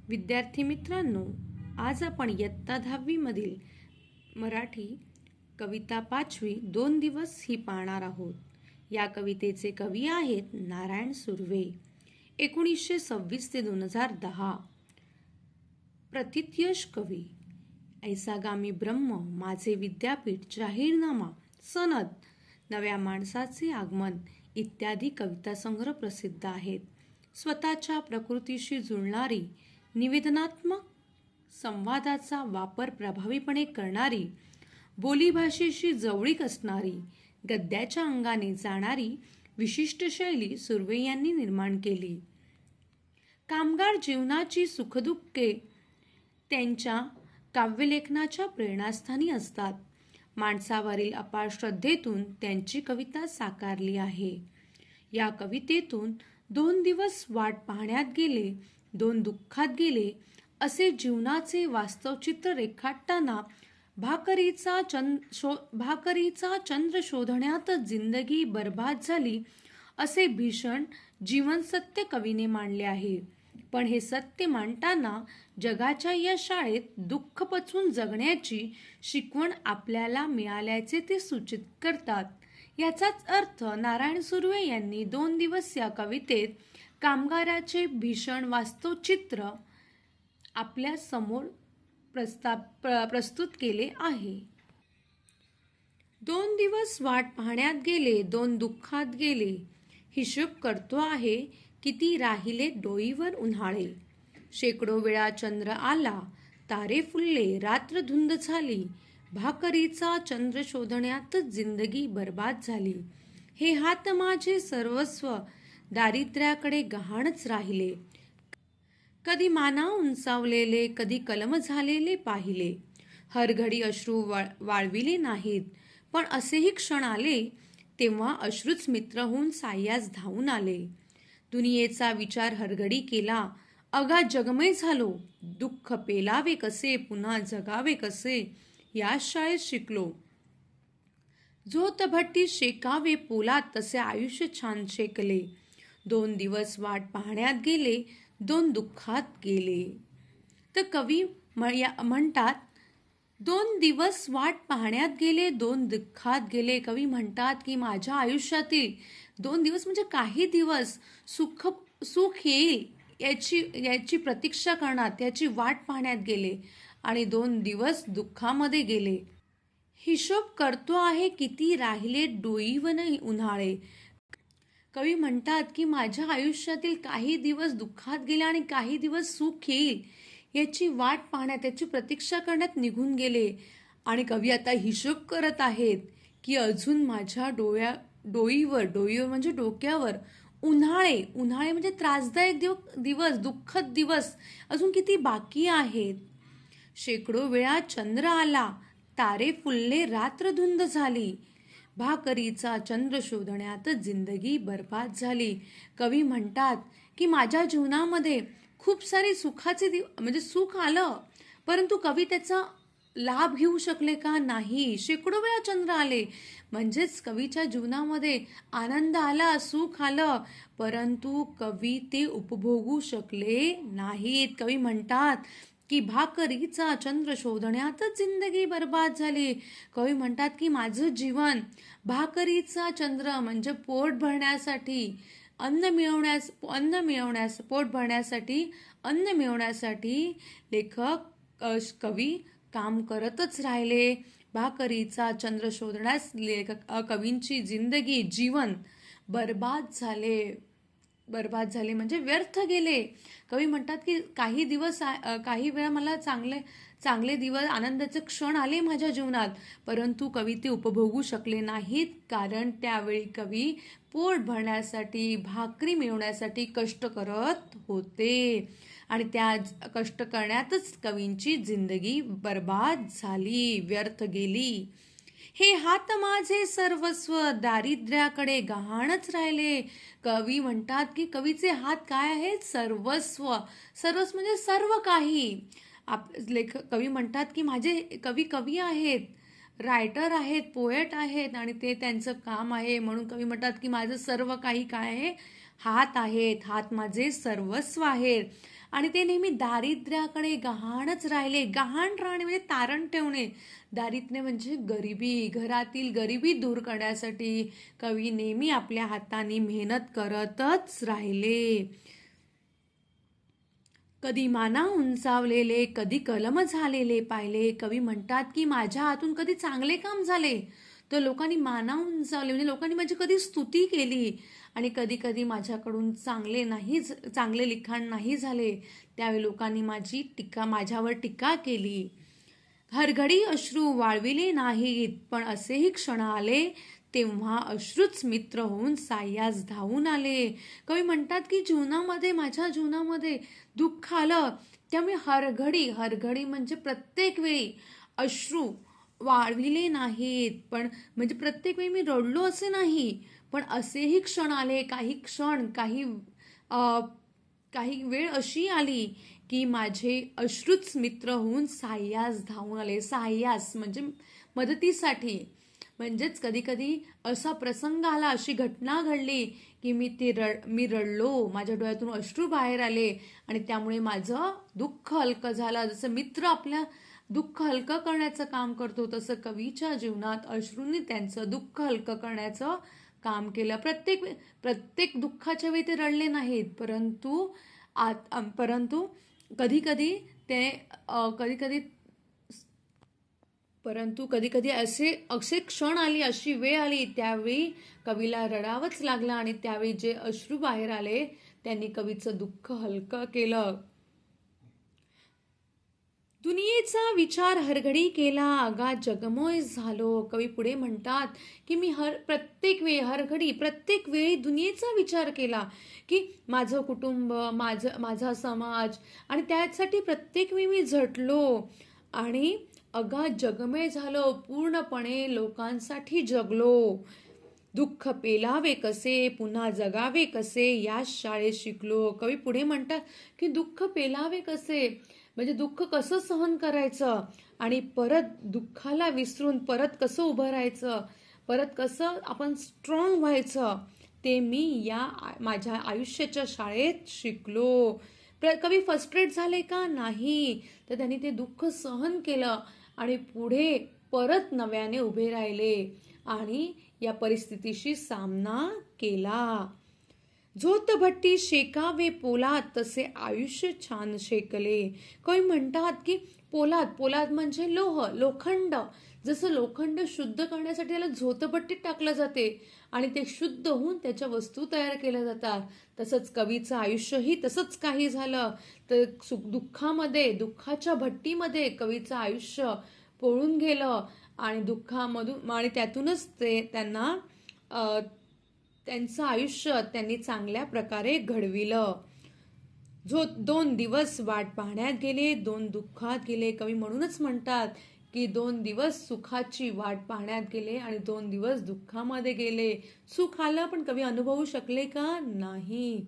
विद्यार्थी मित्रांनो, आज आपण इयत्ता 10वी मधील मराठी कविता 5वी 2 दिवस ही पाहणार आहोत. या कवितेचे कवी आहेत नारायण सुर्वे. 1926 ते 2010. प्रतिथयश कवी. ऐसा गामी ब्रह्म माझे विद्यापीठ, जाहीरनामा, सनद, नव्या माणसाचे आगमन इत्यादी कविता संग्रह प्रसिद्ध आहेत. स्वतःच्या प्रकृतीशी जुळणारी, निवेदनात्मक संवादाचा वापर प्रभावीपणे करणारी, बोलीभाषेशी जवळीक असणारी, गद्याच्या अंगाने जाणारी विशिष्ट शैली सुर्वे यांनी निर्माण केली. कामगार जीवनाची सुखदुःखे त्यांच्या काव्यलेखनाच्या प्रेरणास्थानी असतात. माणसावरील अपार श्रद्धेतून त्यांची कविता साकारली आहे. या कवितेतून 2 दिवस वाट पाहण्यात गेले, 2 दुःखात गेले असे जीवनाचे वास्तव चित्र रेखाटताना भाकरीचा चंद्र शोधण्यातच जिंदगी बर्बाद झाली असे भीषण जीवन सत्य कवीने मांडले आहे. पण हे सत्य मांडताना जगाच्या या शाळेत दुःख पचवून जगण्याची शिकवण आपल्याला मिळाल्याचे ते सूचित करतात. याचाच अर्थ नारायण सुर्वे यांनी 2 दिवस या कवितेत कामगाराचे भीषण वास्तव चित्र आपल्या समोर प्रस्तुत केले आहे. 2 दिवस वाट पाहण्यात गेले, 2 दुःखात गेले. हिशोब करतो आहे किती राहिले डोईवर उन्हाळे. शेकडो वेळा चंद्र आला, तारे फुलले, रात्र धुंद झाली. भाकरीचा चंद्र शोधण्यातच जिंदगी बर्बाद झाली. हे हात माझे सर्वस्व दारिद्र्याकडे गहाणच राहिले. कधी माना उंचावलेले, कधी कलम झालेले पाहिले. हरघडी अश्रू वाळविले नाहीत, पण असेही क्षण आले तेव्हा अश्रूच मित्र होऊन साह्यास धावून आले. दुनियेचा विचार हरघडी केला, अगा जगमय झालो. दुःख पेलावे कसे, पुन्हा जगावे कसे, या शाळेत शिकलो. झोतभट्टी शेकावे पोलात, तसे आयुष्य छान शेकले. 2 दिवस वाट पाहण्यात गेले, 2 दुःखात गेले. तर कवी म्हणतात 2 दिवस वाट पाहण्यात गेले, 2 दुःखात गेले. कवी म्हणतात की माझ्या आयुष्यातील 2 दिवस म्हणजे काही दिवस सुख येईल याची प्रतीक्षा करण्यात, याची वाट पाहण्यात गेले आणि 2 दिवस दुःखामध्ये गेले. हिशोब करतो आहे किती राहिले डोईवन उन्हाळे. कवी म्हणतात की माझ्या आयुष्यातील काही दिवस दुःखात गेले आणि काही दिवस सुख येईल याची वाट पाहण्यात, त्याची प्रतीक्षा करण्यात निघून गेले. आणि कवी आता हिशोब करत आहेत की अजून माझ्या डोईवर म्हणजे डोक्यावर उन्हाळे म्हणजे त्रासदायक दिवस, दुःखद दिवस अजून किती बाकी आहेत. शेकडो वेळा चंद्र आला, तारे फुलले, रात्र धुंद झाली. भाकरीचा चंद्र शोधण्यातच जिंदगी बर्बाद झाली. कवी म्हणतात की माझ्या जीवनामध्ये खूप सारी म्हणजे सुख आलं, परंतु कवी त्याचा लाभ घेऊ शकले का? नाही. शेकडो वेळा चंद्र आले म्हणजेच कवीच्या जीवनामध्ये आनंद आला, सुख आलं, परंतु कवी ते उपभोगू शकले नाहीत. कवी म्हणतात की भाकरीचा चंद्र शोधण्यातच जिंदगी बर्बाद झाली. कवी म्हणतात की माझं जीवन भाकरीचा चंद्र म्हणजे पोट भरण्यासाठी, पोट भरण्यासाठी, अन्न मिळवण्यासाठी कवी काम करतच राहिले. भाकरीचा चंद्र शोधण्यास कवींची जिंदगी, जीवन बर्बाद झाले म्हणजे व्यर्थ गेले. कवी म्हणतात की काही वेळा मला चांगले दिवस, आनंदाचे क्षण आले माझ्या जीवनात, परंतु कवी ते उपभोगू शकले नाहीत, कारण त्यावेळी कवी पोट भरण्यासाठी, भाकरी मिळवण्यासाठी कष्ट करत होते आणि त्या कष्ट करण्यातच कवींची जिंदगी बर्बाद झाली, व्यर्थ गेली. हे हात माझे सर्वस्व दारिद्र्याकडे गहाणच राहिले. कवी म्हणतात की कवीचे हात काय आहेत? सर्वस्व म्हणजे सर्व काही. कवी म्हणतात की माझे कवी आहेत, रायटर आहेत, पोएट आहेत आणि ते त्यांचं काम आहे. म्हणून कवी म्हणतात की माझं सर्व काही काय आहे? हात आहेत, हात माझे सर्वस्व आहेत. आणि ते नेहमी दारिद्र्याकडे गहाणच राहिले. गहाण राहणे म्हणजे तारण ठेवणे. दारिद्र्य म्हणजे गरिबी. घरातील गरिबी दूर करण्यासाठी कवी नेहमी आपल्या हाताने मेहनत करतच राहिले. कधी माना उंचावलेले, कधी कलम झालेले पाहिले. कवी म्हणतात की माझ्या हातून कधी चांगले काम झाले तर लोकांनी माना उंचावले, म्हणजे लोकांनी माझी कधी स्तुती केली, आणि कधी कधी माझ्याकडून चांगले लिखाण नाही झाले त्यावेळी लोकांनी माझ्यावर टीका केली. हरघडी अश्रू वाळविले नाहीत, पण असेही क्षण आले तेव्हा अश्रूच मित्र होऊन साह्यास धावून आले. कवी म्हणतात की माझ्या जीवनामध्ये दुःख आलं त्यामुळे हरघडी म्हणजे प्रत्येक वेळी अश्रू वाळविले नाहीत, पण म्हणजे प्रत्येक वेळी मी रडलो असे नाही, पण असेही क्षण आले, काही वेळ अशी आली की माझे अश्रूच मित्र होऊन साह्यास धावून आले. साह्यास म्हणजे मदतीसाठी. म्हणजेच कधी कधी असा प्रसंग आला, अशी घटना घडली की मी रडलो, माझ्या डोळ्यातून अश्रू बाहेर आले आणि त्यामुळे माझं दुःख हलकं झालं. जसं मित्र आपल्या दुःख हलकं करण्याचं काम करतो तसं कवीच्या जीवनात अश्रूंनी त्यांचं दुःख हलकं करण्याचं काम केलं. प्रत्येक दुःखाच्या वेळी ते रडले नाहीत, परंतु कधी कधी ते कधी कधी असे क्षण आली, अशी वेळ आली त्यावेळी कवीला रडावंच लागलं, आणि त्यावेळी जे अश्रू बाहेर आले त्यांनी कवीचं दुःख हलकं केलं. दुनियेचा विचार हरघडी केला, आगात जगमोय झालो. कवी पुढे म्हणतात की मी प्रत्येक वेळी दुनियेचा विचार केला, की माझं कुटुंब, माझा समाज, आणि त्यासाठी प्रत्येक वेळी मी झटलो आणि अगाध जगमय झालो, पूर्णपणे लोकांसाठी जगलो. दुःख पेलावे कसे, पुन्हा जगावे कसे, याच शाळेत शिकलो. कवी पुढे म्हणतात की दुःख पेलावे कसे म्हणजे दुःख कसं सहन करायचं, आणि परत दुःखाला विसरून परत कसं उभं राहायचं, परत कसं आपण स्ट्रॉंग व्हायचं, ते मी माझ्या आयुष्याच्या शाळेत शिकलो. कवी फ्रस्ट्रेट झाले का? नाही, तर त्यांनी ते दुःख सहन केलं आणि पुढे परत नव्याने उभे राहिले आणि या परिस्थितीशी सामना केला. झोत भट्टी शेकावे पोलाद, तसे आयुष्य छान शेकले. कवी म्हणतात की पोलाद म्हणजे लोखंड. जसं लोखंड शुद्ध करण्यासाठी त्याला झोतभट्टीत टाकलं जाते आणि ते शुद्ध होऊन त्याच्या वस्तू तयार केल्या जातात, तसंच कवीचं आयुष्यही तसंच काही झालं. तर दुःखाच्या भट्टीमध्ये कवीचं आयुष्य पोळून गेलं आणि त्यातूनच त्यांचं आयुष्य त्यांनी चांगल्या प्रकारे घडविलं. 2 दिवस वाट पाहण्यात गेले, 2 दुःखात गेले. कवी म्हणूनच म्हणतात की 2 दिवस सुखाची वाट पाहण्यात गेले आणि 2 दिवस दुःखामध्ये गेले. सुख आलं पण कवी अनुभवू शकले का? नाही.